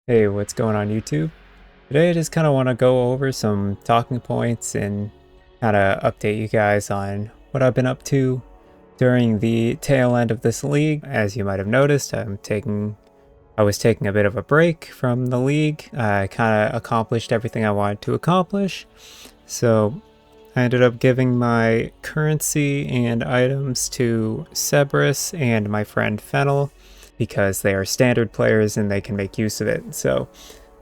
Hey, what's going on YouTube? Today I just kind of want to go over some talking points and kind of update you guys on what I've been up to during the tail end of this league. As you might have noticed, I was taking a bit of a break from the league. I kind of accomplished everything I wanted to accomplish. So I ended up giving my currency and items to Cerberus and my friend Fennel because they are standard players and they can make use of it. So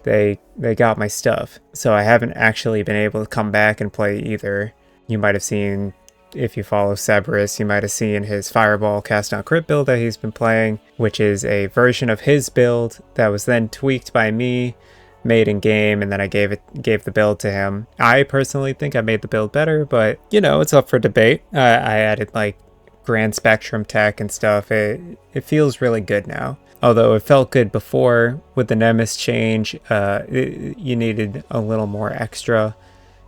they got my stuff. So I haven't actually been able to come back and play either. You might have seen, if you follow Cerberus, you might have seen his Fireball Cast on Crit build that he's been playing, which is a version of his build that was then tweaked by me, made in game, and then I gave the build to him. I personally think I made the build better, but it's up for debate. I added like Grand Spectrum tech and stuff. It feels really good now. Although it felt good before with the Nemesis change, you needed a little more extra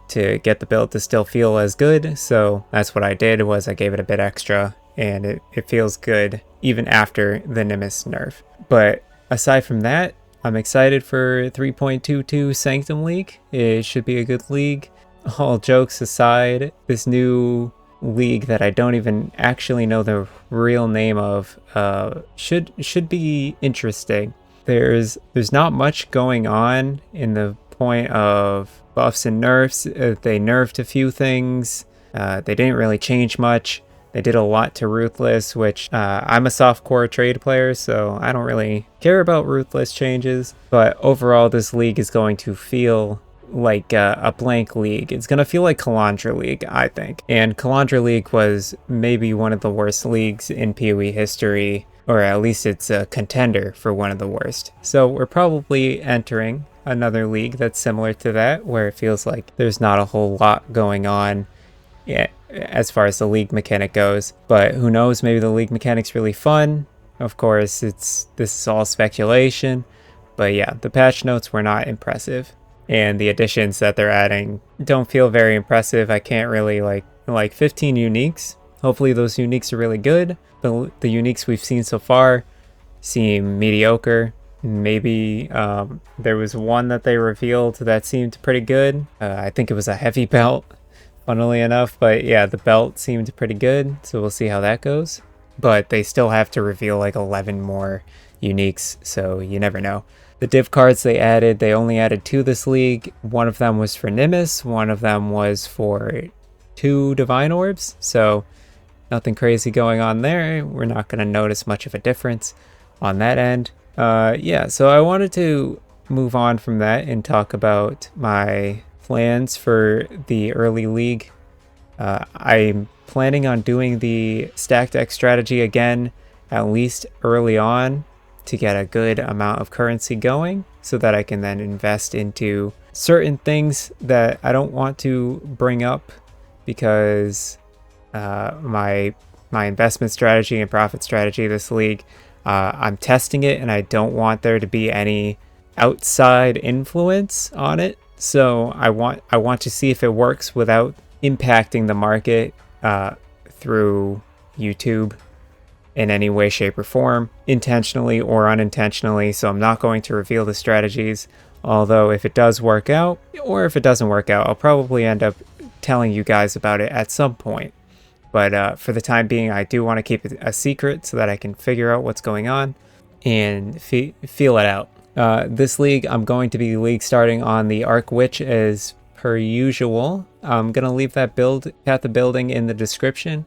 to get the build to still feel as good. So that's what I did, was I gave it a bit extra, and it feels good even after the Nemesis nerf. But aside from that, I'm excited for 3.22 Sanctum League. It should be a good league. All jokes aside, this new league that I don't even actually know the real name of should be interesting. There's not much going on in the point of buffs and nerfs. They nerfed a few things. They didn't really change much. They did a lot to Ruthless, which I'm a softcore trade player, so I don't really care about Ruthless changes. But overall, this league is going to feel like a blank league. It's going to feel like Kalandra League, I think. And Kalandra League was maybe one of the worst leagues in PoE history, or at least it's a contender for one of the worst. So we're probably entering another league that's similar to that, where it feels like there's not a whole lot going on as far as the league mechanic goes. But who knows, maybe the league mechanic's really fun. Of course, this is all speculation. But yeah, the patch notes were not impressive. And the additions that they're adding don't feel very impressive. I can't really like 15 uniques. Hopefully those uniques are really good. The uniques we've seen so far seem mediocre. Maybe there was one that they revealed that seemed pretty good. I think it was a heavy belt, funnily enough. But yeah, the belt seemed pretty good. So we'll see how that goes. But they still have to reveal like 11 more uniques. So you never know. The div cards they only added 2 this league. One of them was for Nimbus, one of them was for 2 Divine Orbs, so nothing crazy going on there. We're not going to notice much of a difference on that end. Yeah, so I wanted to move on from that and talk about my plans for the early league. I'm planning on doing the stack deck strategy again, at least early on, to get a good amount of currency going so that I can then invest into certain things that I don't want to bring up because my investment strategy and profit strategy this league, I'm testing it and I don't want there to be any outside influence on it. So I want to see if it works without impacting the market through YouTube in any way, shape, or form, intentionally or unintentionally. So I'm not going to reveal the strategies, although if it does work out, or if it doesn't work out, I'll probably end up telling you guys about it at some point. But for the time being, I do want to keep it a secret so that I can figure out what's going on and feel it out. This league, I'm going to be league starting on the Arc Witch as per usual. I'm going to leave that path of building in the description.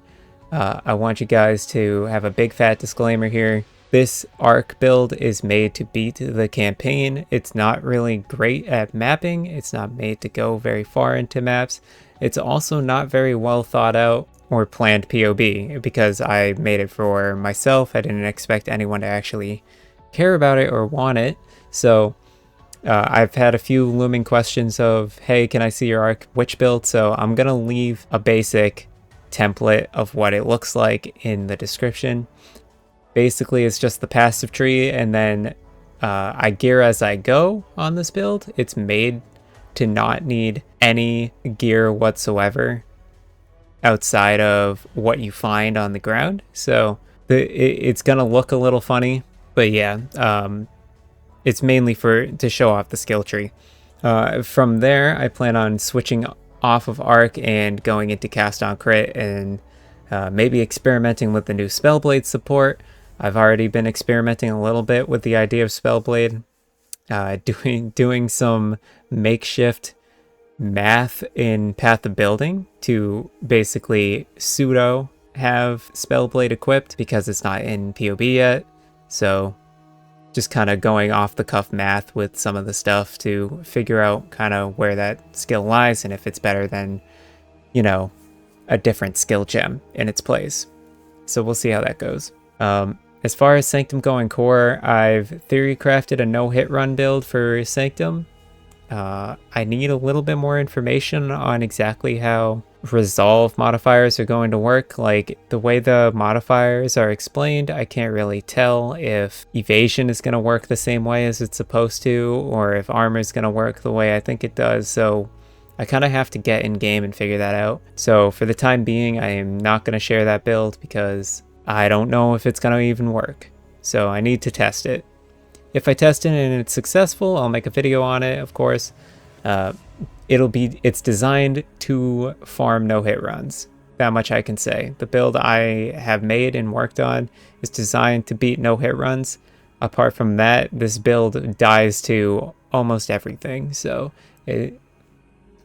I want you guys to have a big fat disclaimer here. This arc build is made to beat the campaign. It's not really great at mapping. It's not made to go very far into maps. It's also not very well thought out or planned POB because I made it for myself. I didn't expect anyone to actually care about it or want it. So I've had a few looming questions of, hey, can I see your Arc Witch build? So I'm going to leave a basic template of what it looks like in the description. Basically, it's just the passive tree, and then I gear as I go on this build. It's made to not need any gear whatsoever outside of what you find on the ground. So it's gonna look a little funny, but yeah, it's mainly to show off the skill tree. From there, I plan on switching off of Arc and going into Cast on Crit and maybe experimenting with the new Spellblade support. I've already been experimenting a little bit with the idea of Spellblade, doing some makeshift math in Path of Building to basically pseudo have Spellblade equipped because it's not in PoE yet. So just kind of going off the cuff math with some of the stuff to figure out kind of where that skill lies and if it's better than, you know, a different skill gem in its place. So we'll see how that goes. As far as Sanctum going core, I've theory crafted a no-hit run build for Sanctum. I need a little bit more information on exactly how resolve modifiers are going to work. Like, the way the modifiers are explained, I can't really tell if evasion is going to work the same way as it's supposed to, or if armor is going to work the way I think it does. So I kind of have to get in game and figure that out. So for the time being, I am not going to share that build because I don't know if it's going to even work. So I need to test it. If I test it and it's successful, I'll make a video on it, of course. It's designed to farm no-hit runs. That much I can say. The build I have made and worked on is designed to beat no-hit runs. Apart from that, this build dies to almost everything. So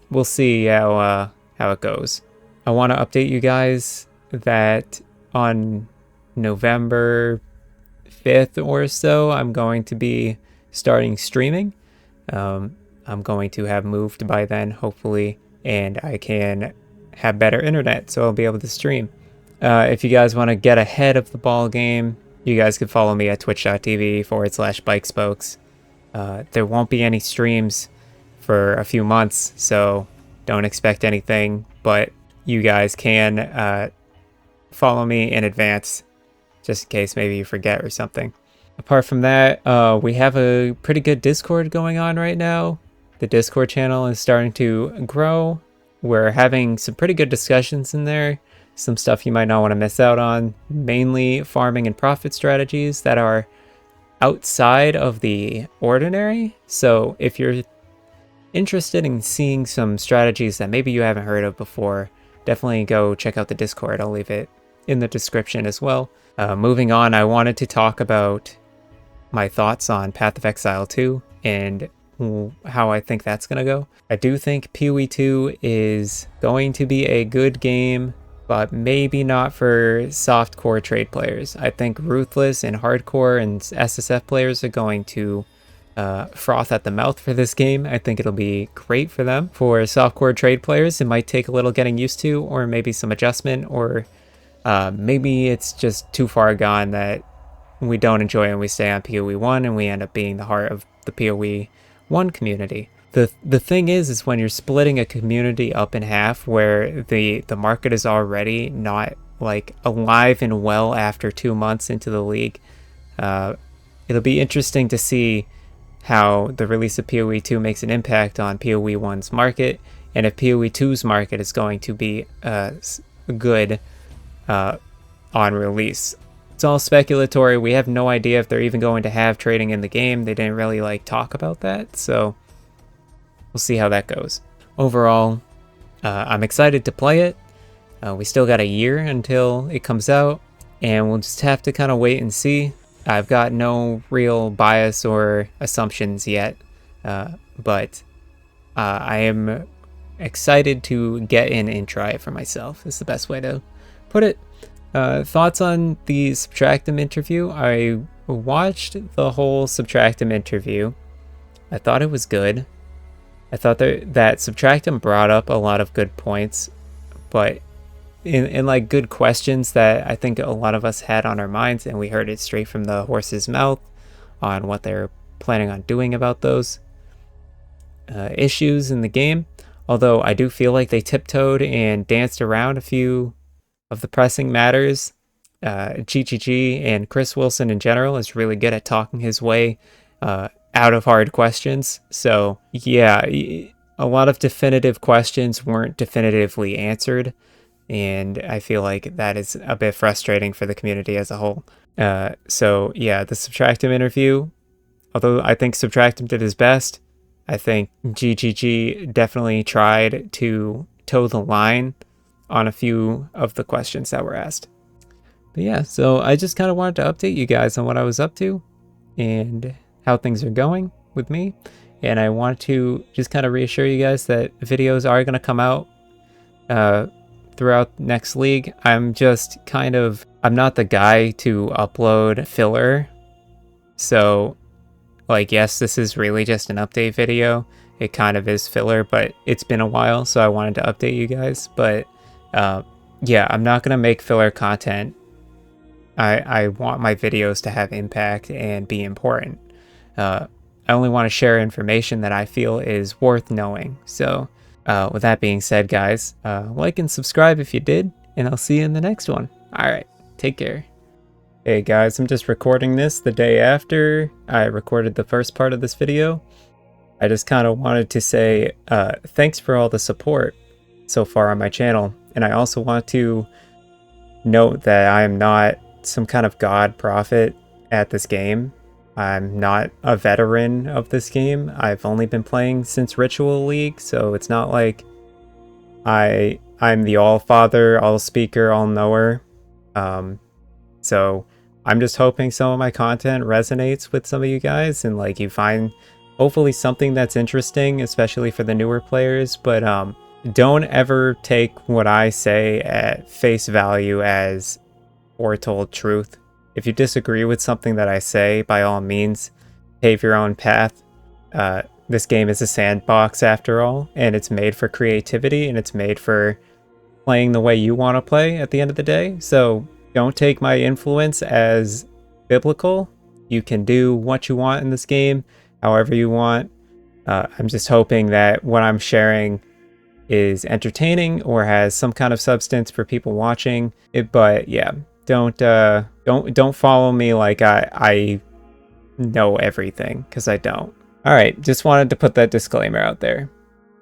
we'll see how it goes. I want to update you guys that on November 5th or so, I'm going to be starting streaming. I'm going to have moved by then, hopefully, and I can have better internet, so I'll be able to stream. If you guys want to get ahead of the ball game, you guys can follow me at twitch.tv/bikespokes. There won't be any streams for a few months, so don't expect anything, but you guys can follow me in advance, just in case maybe you forget or something. Apart from that, we have a pretty good Discord going on right now. The Discord channel is starting to grow. We're having some pretty good discussions in there. Some stuff you might not want to miss out on. Mainly farming and profit strategies that are outside of the ordinary. So if you're interested in seeing some strategies that maybe you haven't heard of before, definitely go check out the Discord. I'll leave it in the description as well. Moving on, I wanted to talk about my thoughts on Path of Exile 2 and how I think that's going to go. I do think PoE 2 is going to be a good game, but maybe not for softcore trade players. I think Ruthless and Hardcore and SSF players are going to froth at the mouth for this game. I think it'll be great for them. For softcore trade players, it might take a little getting used to, or maybe some adjustment, or maybe it's just too far gone that we don't enjoy and we stay on PoE 1 and we end up being the heart of the PoE 1 community. The thing is when you're splitting a community up in half where the market is already not like alive and well after 2 months into the league, it'll be interesting to see how the release of PoE 2 makes an impact on PoE 1's market, and if PoE 2's market is going to be good on release. It's all speculatory. We have no idea if they're even going to have trading in the game. They didn't really talk about that, so we'll see how that goes. Overall, I'm excited to play it. We still got a year until it comes out, and we'll just have to kind of wait and see. I've got no real bias or assumptions yet, but I am excited to get in and try it for myself, is the best way to put it. Thoughts on the Subtractem interview? I watched the whole Subtractem interview. I thought it was good. I thought that Subtractem brought up a lot of good points, but in good questions that I think a lot of us had on our minds, and we heard it straight from the horse's mouth on what they're planning on doing about those issues in the game. Although I do feel like they tiptoed and danced around a few of the pressing matters. GGG and Chris Wilson in general is really good at talking his way out of hard questions. So yeah, a lot of definitive questions weren't definitively answered, and I feel like that is a bit frustrating for the community as a whole. So yeah, the Subtractem interview, although I think Subtractem did his best, I think GGG definitely tried to toe the line on a few of the questions that were asked. But yeah, so I just kind of wanted to update you guys on what I was up to and how things are going with me. And I want to just kind of reassure you guys that videos are going to come out throughout next league. I'm not the guy to upload filler. So, like, yes, this is really just an update video. It kind of is filler, but it's been a while, so I wanted to update you guys. But yeah, I'm not going to make filler content. I want my videos to have impact and be important. I only want to share information that I feel is worth knowing. So with that being said, guys, like and subscribe if you did, and I'll see you in the next one. All right, take care. Hey guys, I'm just recording this the day after I recorded the first part of this video. I just kind of wanted to say thanks for all the support so far on my channel. And I also want to note that I am not some kind of god prophet at this game. I'm not a veteran of this game. I've only been playing since Ritual League, so it's not like I'm the all-father, all-speaker, all-knower. So I'm just hoping some of my content resonates with some of you guys, and like you find hopefully something that's interesting, especially for the newer players. But don't ever take what I say at face value as foretold truth. If you disagree with something that I say, by all means, pave your own path. This game is a sandbox after all, and it's made for creativity, and it's made for playing the way you want to play at the end of the day. So don't take my influence as biblical. You can do what you want in this game, however you want. I'm just hoping that what I'm sharing is entertaining or has some kind of substance for people watching it. But yeah, don't follow me like I know everything, because I don't. All right, just wanted to put that disclaimer out there.